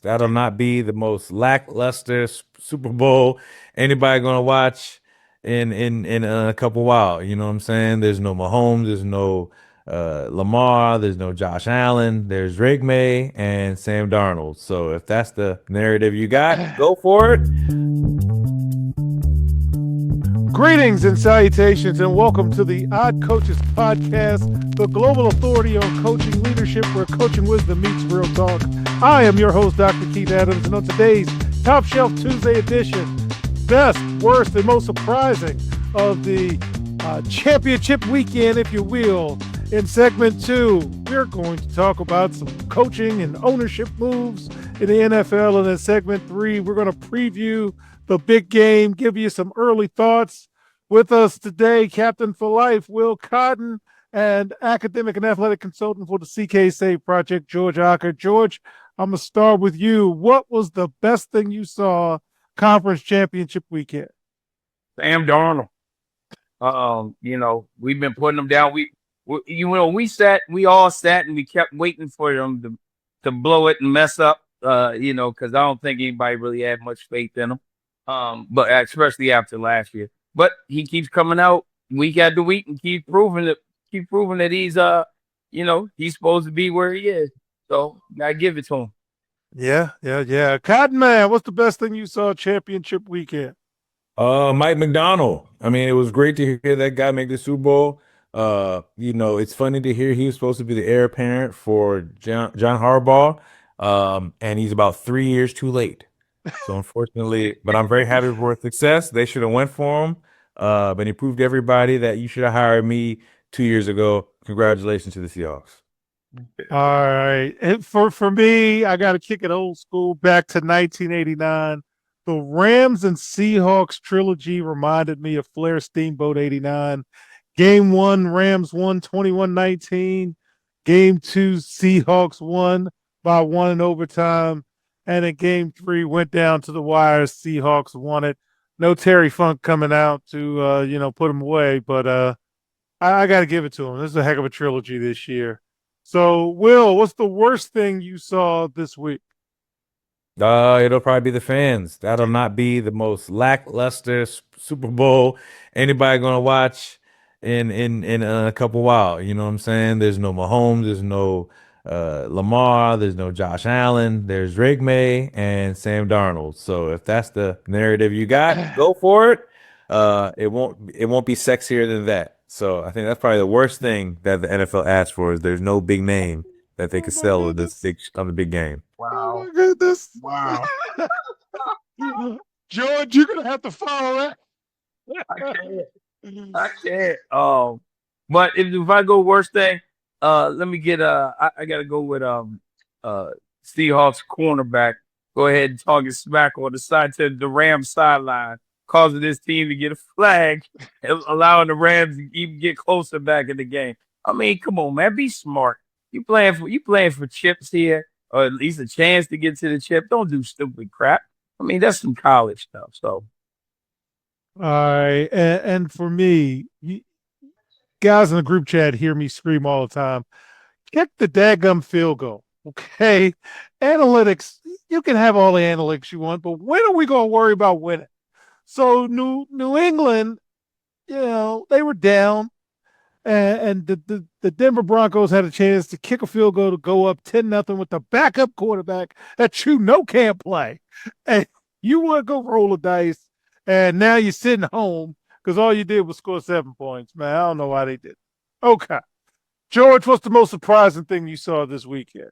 That'll not be the most lackluster Super Bowl anybody gonna watch in a couple while. You know what I'm saying? There's no Mahomes, there's no Lamar, there's no Josh Allen, there's Drake May and Sam Darnold. So if that's the narrative you got, go for it. Greetings and salutations, and welcome to the Odd Coaches Podcast, the global authority on coaching leadership, where coaching wisdom meets real talk. I am your host, Dr. Keith Adams, and on today's Top Shelf Tuesday edition, best, worst, and most surprising of the championship weekend, if you will. In segment 2, we're going to talk about some coaching and ownership moves in the NFL, and in segment 3, we're going to preview the big game, give you some early thoughts. With us today, Captain for Life, Will Cotton, and academic and athletic consultant for the CK Save Project, George Ocker. George, I'm going to start with you. What was the best thing you saw conference championship weekend? Sam Darnold. We've been putting them down. We all sat and we kept waiting for them to blow it and mess up, because I don't think anybody really had much faith in him. But especially after last year. But he keeps coming out week after week and keep proving that he's he's supposed to be where he is. So I give it to him. Yeah. Cotton Man, what's the best thing you saw championship weekend? Mike McDonald. I mean, it was great to hear that guy make the Super Bowl. It's funny to hear he was supposed to be the heir apparent for John Harbaugh. And he's about 3 years too late. So unfortunately, but I'm very happy for his success. They should have went for him. But he proved to everybody that you should have hired me 2 years ago. Congratulations to the Seahawks. All right. And for me, I got to kick it old school back to 1989. The Rams and Seahawks trilogy reminded me of Flair Steamboat 89. Game 1, Rams won 21-19. Game 2, Seahawks won by 1 in overtime. And in game 3, went down to the wire. Seahawks won it. No Terry Funk coming out to, put him away. But I got to give it to him. This is a heck of a trilogy this year. So, Will, what's the worst thing you saw this week? It'll probably be the fans. That'll not be the most lackluster Super Bowl anybody gonna watch in a couple while. You know what I'm saying? There's no Mahomes, there's no Lamar, there's no Josh Allen, there's Drake May and Sam Darnold. So if that's the narrative you got, go for it. It won't be sexier than that. So I think that's probably the worst thing that the NFL asks for is there's no big name that they could sell with this on the big game. Wow. Oh my goodness. Wow. George, you're gonna have to follow I can't. But if I go worst thing, let me get I gotta go with Seahawks cornerback. Go ahead and talk his smack on the side to the Rams sideline, causing this team to get a flag, and allowing the Rams to even get closer back in the game. I mean, come on, man, be smart. You playing for chips here, or at least a chance to get to the chip. Don't do stupid crap. I mean, that's some college stuff. So, all right, and for me, guys in the group chat hear me scream all the time. Kick the daggum field goal, okay? Analytics, you can have all the analytics you want, but when are we going to worry about winning? So New England, they were down, and the Denver Broncos had a chance to kick a field goal to go up 10-0 with the backup quarterback that can't play. And you want to go roll the dice, and now you're sitting home because all you did was score 7 points, man. I don't know why they did. Okay. George, what's the most surprising thing you saw this weekend?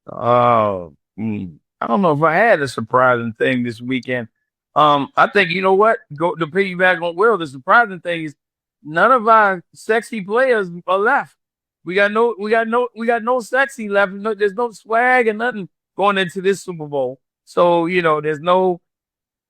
I don't know if I had a surprising thing this weekend. I think you know what? Go to piggyback on Will. The surprising thing is none of our sexy players are left. We got no sexy left. No, there's no swag and nothing going into this Super Bowl. So there's no.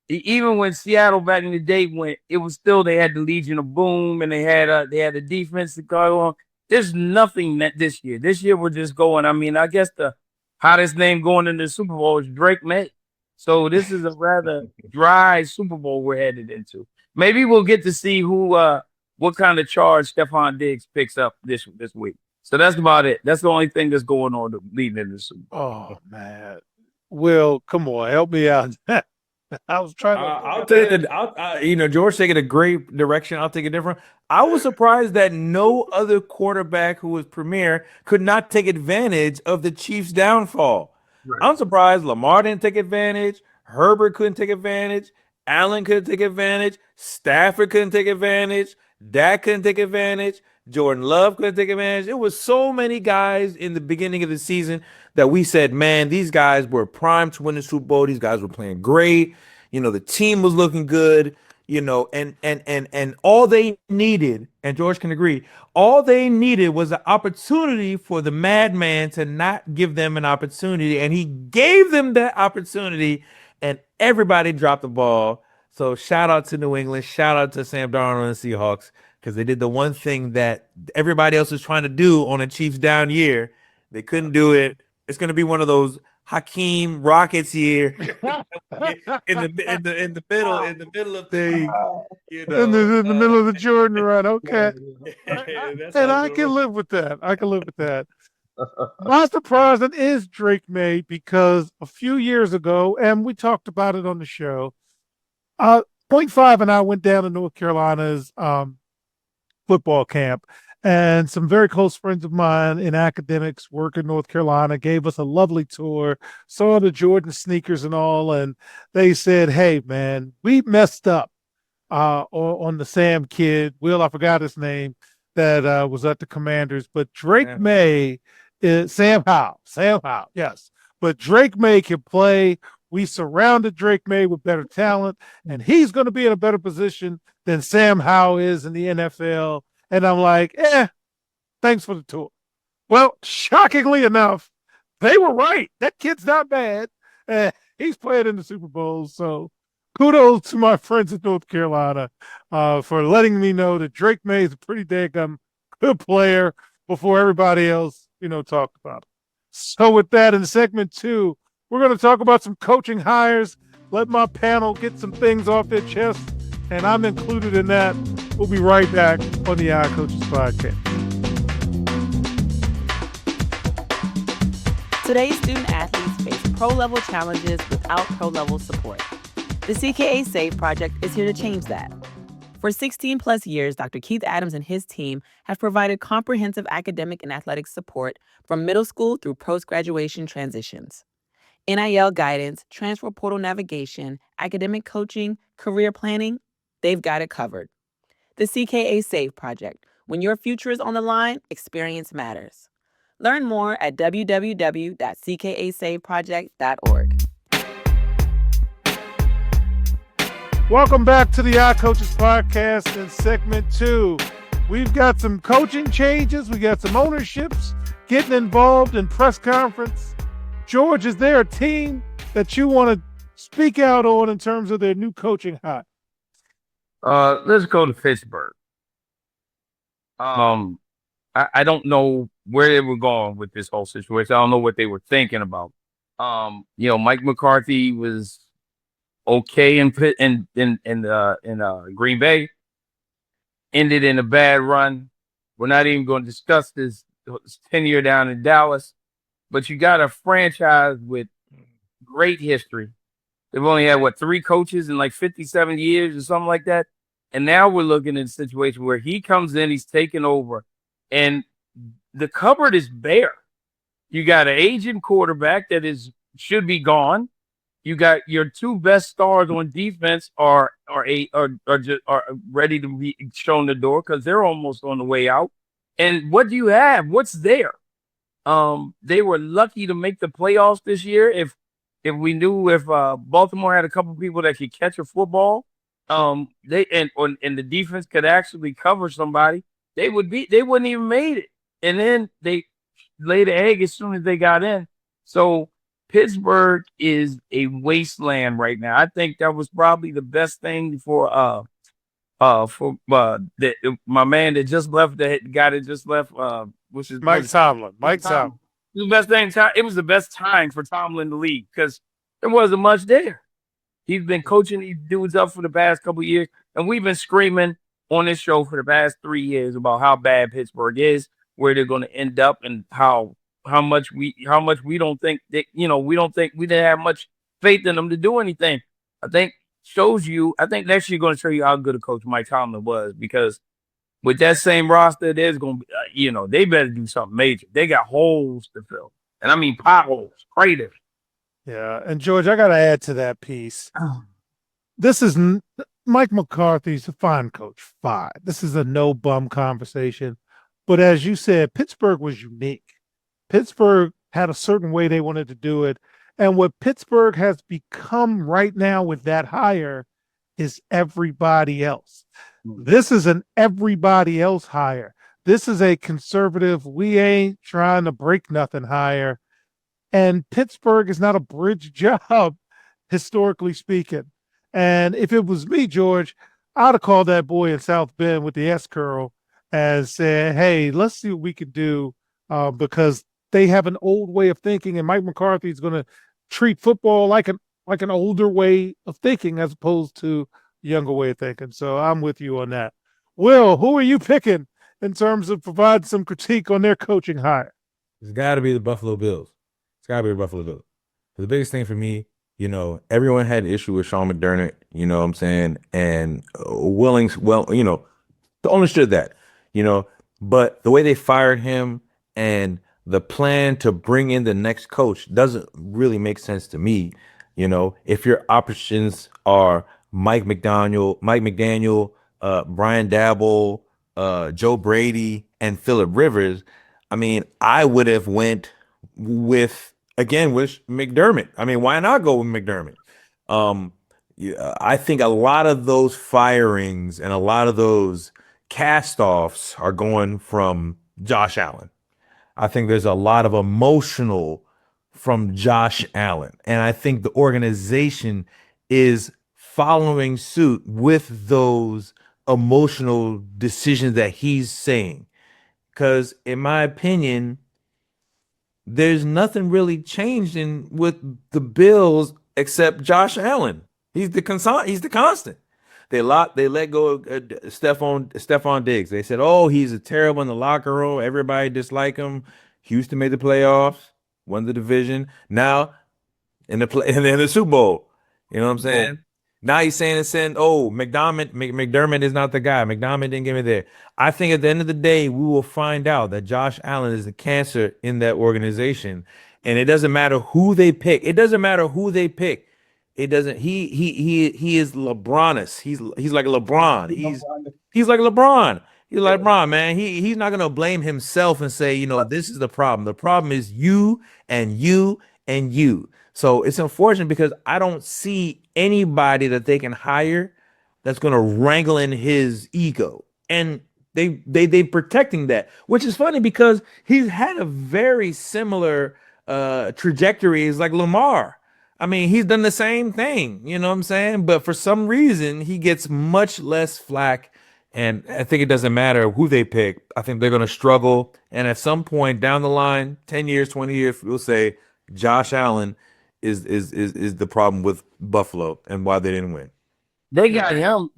Even when Seattle back in the day went, it was still they had the Legion of Boom and they had the defense to go on. There's nothing that this year. This year we're just going. I mean, I guess the hottest name going into the Super Bowl is Drake May. So this is a rather dry Super Bowl we're headed into. Maybe we'll get to see what kind of charge Stephon Diggs picks up this week. So that's about it. That's the only thing that's going on leading into the Super Bowl. Oh man, Will, come on, help me out. I was trying to. I'll tell you that George taking a great direction. I'll take it different. I was surprised that no other quarterback who was premier could not take advantage of the Chiefs' downfall. Right. I'm surprised Lamar didn't take advantage. Herbert couldn't take advantage. Allen couldn't take advantage. Stafford couldn't take advantage. Dak couldn't take advantage. Jordan Love couldn't take advantage. It was so many guys in the beginning of the season that we said, man, these guys were primed to win the Super Bowl. These guys were playing great. The team was looking good, and all they needed, and George can agree, all they needed was an opportunity for the madman to not give them an opportunity. And he gave them that opportunity, and everybody dropped the ball. So shout out to New England, shout out to Sam Darnold and the Seahawks, because they did the one thing that everybody else was trying to do on a Chiefs down year. They couldn't do it. It's going to be one of those Hakeem Rockets year in the middle of things, In the middle of the Jordan run. Okay. That's And how I it's can gonna live with that. I can live with that. My surprise is Drake May, because a few years ago, and we talked about it on the show, Point Five and I went down to North Carolina's football camp, and some very close friends of mine in academics work in North Carolina gave us a lovely tour, saw the Jordan sneakers and all, and they said, "Hey, man, we messed up on the Sam kid. Will, I forgot his name, that was at the Commanders, but Drake Yeah. May is Sam Howell. Sam Howell, yes, but Drake May can play. We surrounded Drake May with better talent, and he's going to be in a better position than Sam Howell is in the NFL." And I'm like, thanks for the tour. Well, shockingly enough, they were right. That kid's not bad. He's playing in the Super Bowl. So kudos to my friends in North Carolina for letting me know that Drake May is a pretty damn good player before everybody else, talked about it. So with that, in segment 2, we're going to talk about some coaching hires, let my panel get some things off their chest, and I'm included in that. We'll be right back on the iCoaches Podcast. Today's student athletes face pro-level challenges without pro-level support. The CKA SAVE project is here to change that. For 16 plus years, Dr. Keith Adams and his team have provided comprehensive academic and athletic support from middle school through post-graduation transitions. NIL guidance, transfer portal navigation, academic coaching, career planning, they've got it covered. The CKA SAVE project. When your future is on the line, experience matters. Learn more at www.ckasaveproject.org. Welcome back to the iCoaches Podcast in segment 2. We've got some coaching changes. We got some ownerships getting involved in press conference. George, is there a team that you want to speak out on in terms of their new coaching hire? Let's go to Pittsburgh. I don't know where they were going with this whole situation. I don't know what they were thinking about. Mike McCarthy was okay in Green Bay, ended in a bad run. We're not even going to discuss his tenure down in Dallas, but you got a franchise with great history. They've only had 3 coaches in like 57 years or something like that. And now we're looking at a situation where he comes in, he's taking over, and the cupboard is bare. You got an aging quarterback that should be gone. You got your 2 best stars on defense are ready to be shown the door because they're almost on the way out. And what do you have? What's there? They were lucky to make the playoffs this year. If Baltimore had a couple people that could catch a football, and the defense could actually cover somebody, they wouldn't even made it. And then they laid the egg as soon as they got in. So Pittsburgh is a wasteland right now. I think that was probably the best thing for my man that just left, the guy that just left, which is Mike Tomlin. Mike Tomlin. It was the best thing. It was the best time for Tomlin in the league because there wasn't much there. He's been coaching these dudes up for the past couple of years, and we've been screaming on this show for the past 3 years about how bad Pittsburgh is, where they're going to end up, and how how much we don't think that, we didn't have much faith in them to do anything. I think next year going to show you how good a coach Mike Tomlin was, because with that same roster, there's going to be, they better do something major. They got holes to fill. And I mean potholes, craters. Yeah. And George, I got to add to that piece. This is Mike McCarthy's a fine coach. Fine. This is a no bum conversation. But as you said, Pittsburgh was unique. Pittsburgh had a certain way they wanted to do it. And what Pittsburgh has become right now with that hire is everybody else. This is an everybody else hire. This is a conservative, we ain't trying to break nothing hire. And Pittsburgh is not a bridge job, historically speaking. And if it was me, George, I'd have called that boy in South Bend with the S curl and said, hey, let's see what we can do, because they have an old way of thinking, and Mike McCarthy is going to treat football like an older way of thinking as opposed to a younger way of thinking. So I'm with you on that. Will, who are you picking in terms of providing some critique on their coaching hire? It's got to be the Buffalo Bills. It's got to be the Buffalo Bills. The biggest thing for me, everyone had an issue with Sean McDermott, you know what I'm saying? And understood that, but the way they fired him and the plan to bring in the next coach doesn't really make sense to me. If your options are Mike McDaniel, Brian Dabble, Joe Brady, and Phillip Rivers, I mean, I would have went with McDermott. I mean, why not go with McDermott? I think a lot of those firings and a lot of those cast-offs are going from Josh Allen. I think there's a lot of emotional from Josh Allen. And I think the organization is following suit with those emotional decisions that he's saying. Because in my opinion, there's nothing really changed with the Bills except Josh Allen. He's the constant. They let go of Stephon Diggs. They said, "Oh, he's terrible in the locker room. Everybody dislike him." Houston made the playoffs, won the division. Now in the Super Bowl, you know what I'm saying? Now he's saying McDermott is not the guy. McDermott didn't get me there. I think at the end of the day, we will find out that Josh Allen is the cancer in that organization, and it doesn't matter who they pick. It doesn't matter who they pick. It doesn't. He is LeBronus. He's like LeBron. He's like LeBron. He's like LeBron, man. He's not gonna blame himself and say, this is the problem. The problem is you and you and you. So it's unfortunate because I don't see anybody that they can hire that's gonna wrangle in his ego. And they protecting that, which is funny because he's had a very similar trajectory as like Lamar. I mean, he's done the same thing, you know what I'm saying? But for some reason, he gets much less flack. And I think it doesn't matter who they pick. I think they're going to struggle. And at some point down the line, 10 years, 20 years, we'll say Josh Allen is the problem with Buffalo and why they didn't win. They got him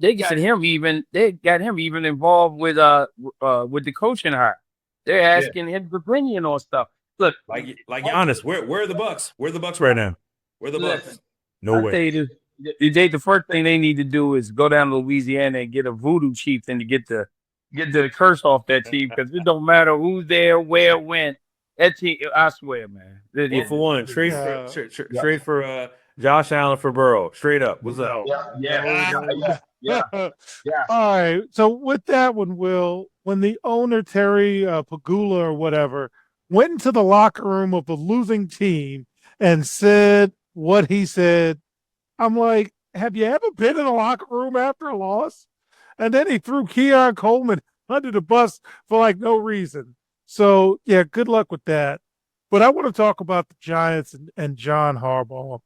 even involved with the coaching hire. They're asking his opinion on stuff. Look, like Giannis, where are the Bucks? Where are the Bucks right now? Where are the Bucks? No way. The first thing they need to do is go down to Louisiana and get a voodoo chieftain to get the curse off that team, because it don't matter who's there, where, when. That team, I swear, man. For one, straight for Josh Allen for Burrow. Straight up. What's up? Yeah. All right. So with that one, Will, when the owner, Terry Pagula or whatever, went into the locker room of the losing team and said what he said, I'm like, have you ever been in a locker room after a loss? And then he threw Keon Coleman under the bus for like no reason. So, yeah, good luck with that. But I want to talk about the Giants and John Harbaugh.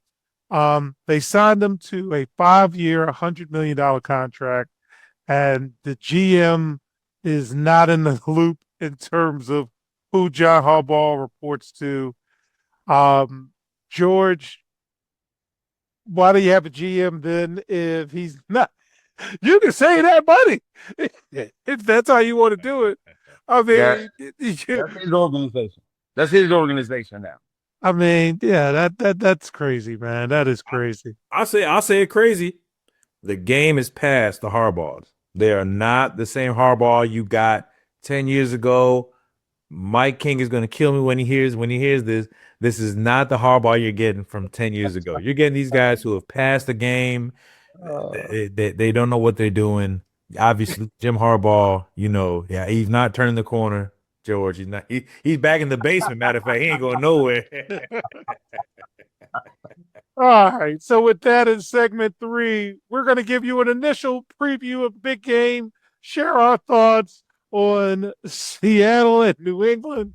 They signed him to a 5-year, $100 million contract, and the GM is not in the loop in terms of who John Harbaugh reports to. George, why do you have a GM then if he's not? You can say that, buddy. If that's how you want to do it. I mean, that's his organization. That's his organization now. I mean, yeah, that's crazy, man. That is crazy. I'll say it crazy. The game is past the Harbaughs. They are not the same Harbaugh you got 10 years ago. Mike King is going to kill me when he hears this. This is not the Harbaugh you're getting from 10 years ago. You're getting these guys who have passed the game. They don't know what they're doing. Obviously, Jim Harbaugh, yeah, he's not turning the corner. George, he's not. He's back in the basement. Matter of fact, he ain't going nowhere. All right. So with that in segment 3, we're going to give you an initial preview of the big game, share our thoughts on Seattle and New England.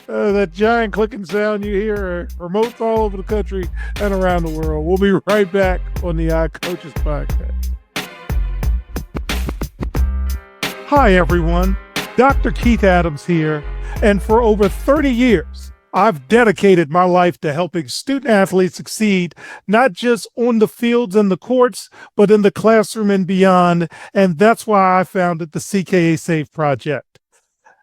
That giant clicking sound you hear remotes all over the country and around the world. We'll be right back on the iCoaches Podcast. Hi, everyone. Dr. Keith Adams here. And for over 30 years, I've dedicated my life to helping student athletes succeed, not just on the fields and the courts, but in the classroom and beyond. And that's why I founded the CKA Save Project.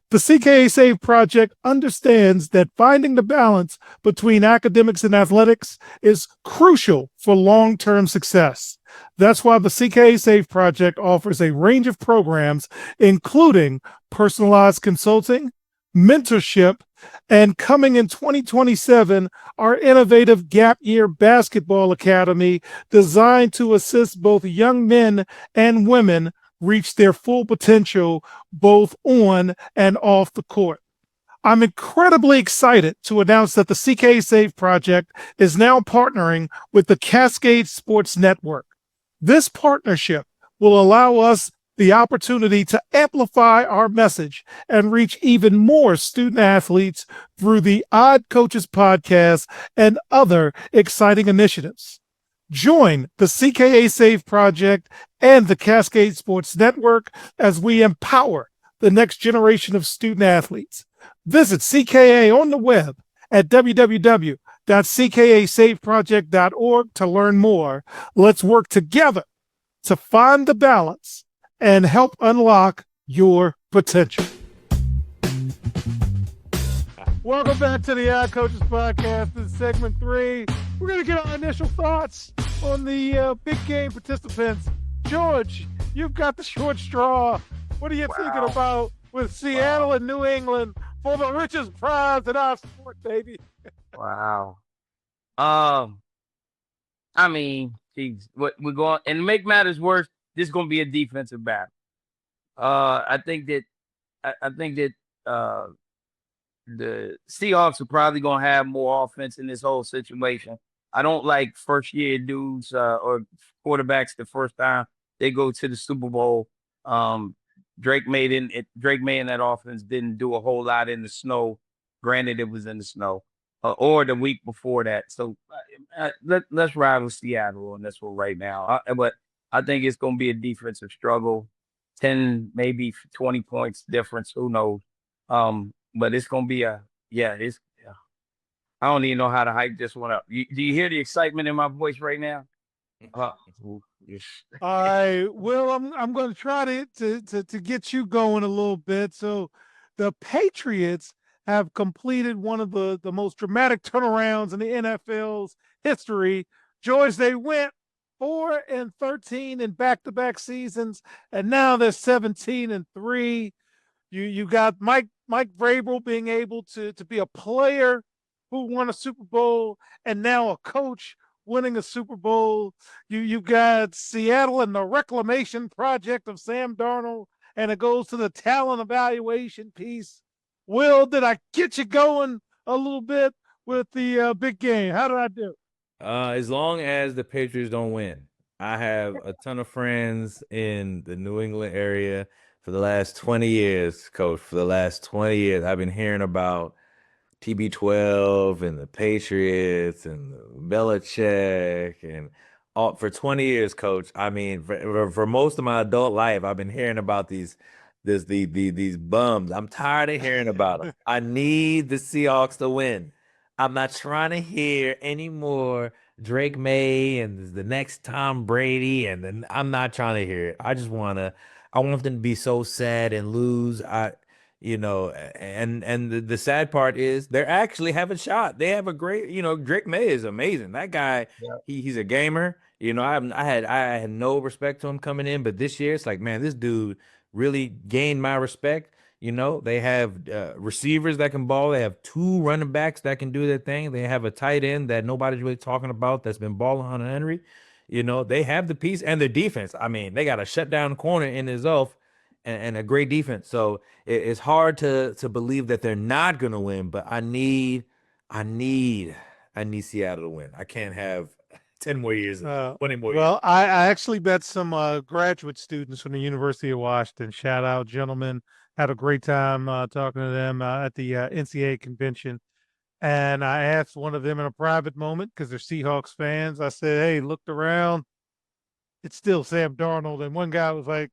The CKA Save Project understands that finding the balance between academics and athletics is crucial for long-term success. That's why the CKA Save Project offers a range of programs, including personalized consulting, mentorship, and coming in 2027, our innovative Gap Year Basketball Academy designed to assist both young men and women reach their full potential both on and off the court. I'm incredibly excited to announce that the CKA Save Project is now partnering with the Cascade Sports Network. This partnership will allow us the opportunity to amplify our message and reach even more student athletes through the Odd Coaches Podcast and other exciting initiatives. Join the CKA Save Project and the Cascade Sports Network as we empower the next generation of student athletes. Visit CKA on the web at www.ckasaveproject.org to learn more. Let's work together to find the balance and help unlock your potential. Welcome back to the iCoaches Podcast. This is segment 3. We're going to get our initial thoughts on the big game participants. George, you've got the short straw. What are you thinking about with Seattle and New England for the richest prize in our sport, baby? Wow. I mean, geez, what we're going, and to make matters worse, this is going to be a defensive battle. I think that the Seahawks are probably going to have more offense in this whole situation. I don't like first year dudes or quarterbacks the first time they go to the Super Bowl. Drake May and that offense didn't do a whole lot in the snow. Granted, it was in the snow or the week before that. So let's ride with Seattle on this one right now. But I think it's going to be a defensive struggle, 10, maybe 20 points difference. Who knows? But it's going to be I don't even know how to hype this one up. Do you hear the excitement in my voice right now? Will, I'm going to try to get you going a little bit. So the Patriots have completed one of the most dramatic turnarounds in the NFL's history. George, they went 4-13 in back-to-back seasons, and now they're 17-3. You got Mike Vrabel being able to be a player who won a Super Bowl and now a coach winning a Super Bowl. You got Seattle and the reclamation project of Sam Darnold, and it goes to the talent evaluation piece. Will, did I get you going a little bit with the big game? How did I do? As long as the Patriots don't win. I have a ton of friends in the New England area for the last 20 years, Coach. For the last 20 years, I've been hearing about TB12 and the Patriots and Belichick and all for 20 years, Coach. I mean, for most of my adult life, I've been hearing about these bums. I'm tired of hearing about them. I need the Seahawks to win. I'm not trying to hear any more Drake May and the next Tom Brady, and then I'm not trying to hear it. I want them to be so sad and lose. and the sad part is they're actually have a shot. They have a great, Drake May is amazing. That guy, Yeah. he's a gamer. I had no respect to him coming in, but this year it's like, man, this dude really gained my respect. They have receivers that can ball. They have two running backs that can do their thing. They have a tight end that nobody's really talking about that's been balling on Henry. They have the piece and their defense. I mean, they got a shutdown corner in Izof and a great defense. So it's hard to believe that they're not gonna win, but I need Seattle to win. I can't have 10 more years, 20 more years. Well, I actually bet some graduate students from the University of Washington. Shout out, gentlemen. Had a great time talking to them at the NCAA convention. And I asked one of them in a private moment because they're Seahawks fans. I said, hey, looked around. It's still Sam Darnold. And one guy was like,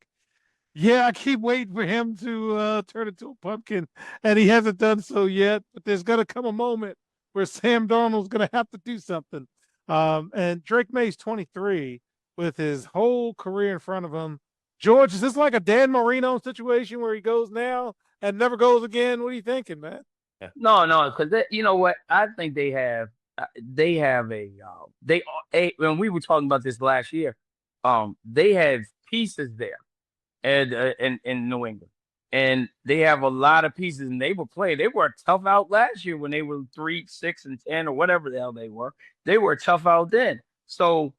yeah, I keep waiting for him to turn into a pumpkin. And he hasn't done so yet. But there's going to come a moment where Sam Darnold's going to have to do something. And Drake May's 23 with his whole career in front of him. George, is this like a Dan Marino situation where he goes now and never goes again? What are you thinking, man? No, because you know what? I think they have when we were talking about this last year, they have pieces there and in New England, and they have a lot of pieces, and they were a tough out last year when they were 3, 6, and 10 or whatever the hell they were. They were a tough out then, so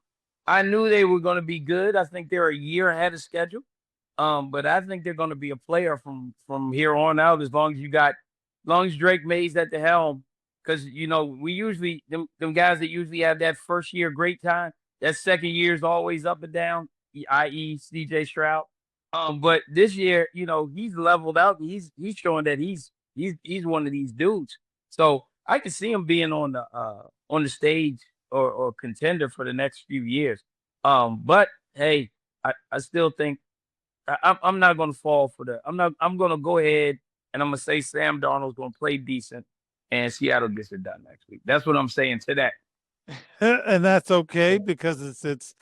I knew they were going to be good. I think they're a year ahead of schedule, but I think they're going to be a player from here on out as long as Drake May's at the helm, because we usually them guys that usually have that first year great time, that second year is always up and down, i.e. CJ Stroud. But this year, he's leveled out. He's showing that he's one of these dudes. So I can see him being on the stage or contender for the next few years. But hey, I still think I'm not going to fall for that. I'm going to go ahead and I'm going to say Sam Darnold's going to play decent and Seattle gets it done next week. That's what I'm saying to that. And that's okay because it's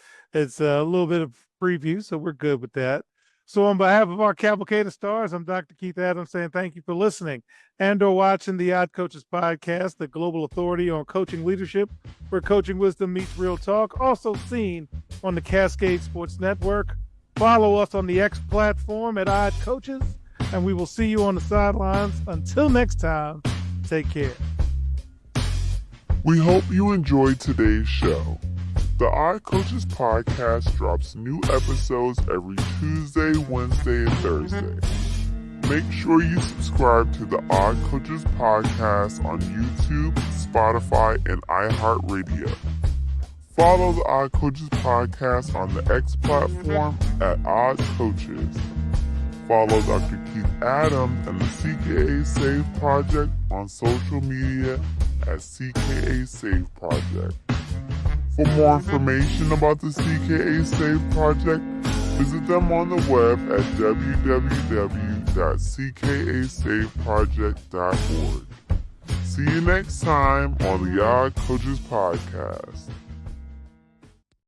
a little bit of preview, so we're good with that. So on behalf of our cavalcade of stars, I'm Dr. Keith Adams saying thank you for listening and or watching the Odd Coaches podcast, the global authority on coaching leadership, where coaching wisdom meets real talk, also seen on the Cascade Sports Network. Follow us on the X platform at Odd Coaches, and we will see you on the sidelines. Until next time, take care. We hope you enjoyed today's show. The Odd Coaches podcast drops new episodes every Tuesday, Wednesday, and Thursday. Make sure you subscribe to the Odd Coaches podcast on YouTube, Spotify, and iHeartRadio. Follow the Odd Coaches podcast on the X platform at Odd Coaches. Follow Dr. Keith Adams and the CKA Save Project on social media at CKA Save Project. For more information about the CKA Save Project, visit them on the web at www.ckasaveproject.org. See you next time on the Odd Coaches Podcast.